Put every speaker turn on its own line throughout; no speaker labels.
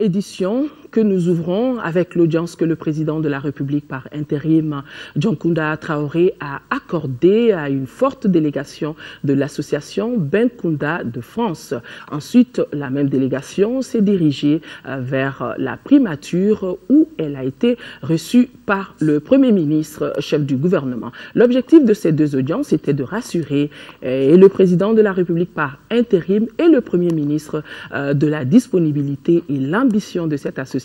Édition que nous ouvrons avec l'audience que le président de la République par intérim, Dioncounda Traoré, a accordée à une forte délégation de l'association Benkunda de France. Ensuite, la même délégation s'est dirigée vers la primature où elle a été reçue par le Premier ministre, chef du gouvernement. L'objectif de ces deux audiences était de rassurer le président de la République par intérim et le Premier ministre de la disponibilité et l'ambition de cette association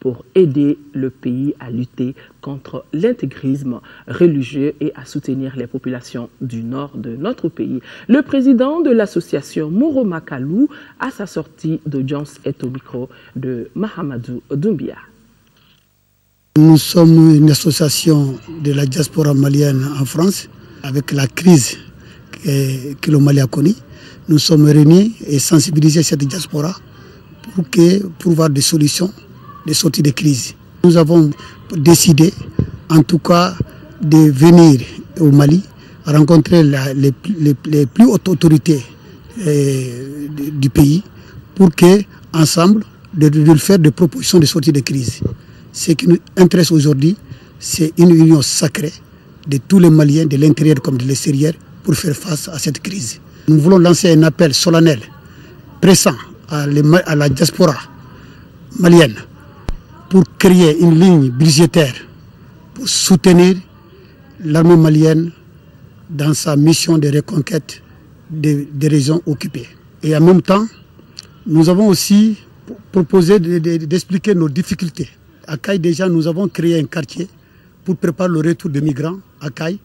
pour aider le pays à lutter contre l'intégrisme religieux et à soutenir les populations du nord de notre pays. Le président de l'association Moro Makalou, à sa sortie d'audience, est au micro de Mahamadou Doumbia.
Nous sommes une association de la diaspora malienne en France. Avec la crise que le Mali a connue, nous sommes réunis et sensibilisés cette diaspora pour voir des solutions, des sorties de crise. Nous avons décidé, en tout cas, de venir au Mali, rencontrer les plus hautes autorités du pays, pour qu'ensemble, de faire des propositions de sortie de crise. Ce qui nous intéresse aujourd'hui, c'est une union sacrée de tous les Maliens, de l'intérieur comme de l'extérieur, pour faire face à cette crise. Nous voulons lancer un appel solennel, pressant, à la diaspora malienne pour créer une ligne budgétaire pour soutenir l'armée malienne dans sa mission de reconquête des régions occupées. Et en même temps, nous avons aussi proposé d'expliquer nos difficultés. À Caille, déjà, nous avons créé un quartier pour préparer le retour des migrants à Caille.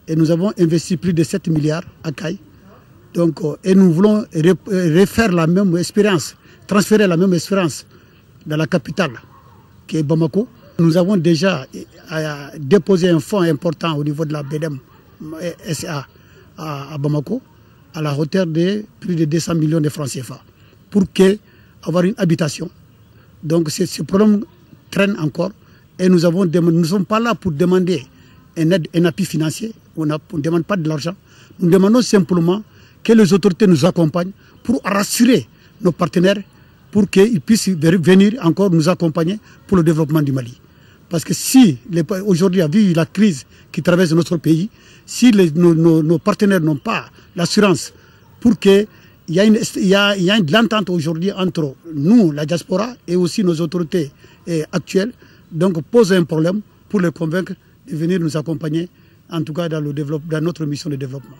Et nous avons investi plus de 7 milliards à Caille. Donc, et nous voulons refaire la même expérience, transférer la même expérience dans la capitale, qui est Bamako. Nous avons déjà déposé un fonds important au niveau de la BDM SA à Bamako, à la hauteur de plus de 200 millions de francs CFA, pour avoir une habitation. Donc, ce problème traîne encore. Et nous ne sommes pas là pour demander un appui financier. On ne demande pas de l'argent. Nous demandons simplement que les autorités nous accompagnent pour rassurer nos partenaires pour qu'ils puissent venir encore nous accompagner pour le développement du Mali. Parce que si aujourd'hui, vu la crise qui traverse notre pays, si nos partenaires n'ont pas l'assurance pour qu'il y ait de l'entente aujourd'hui entre nous, la diaspora, et aussi nos autorités actuelles, donc pose un problème pour les convaincre de venir nous accompagner, en tout cas dans notre mission de développement.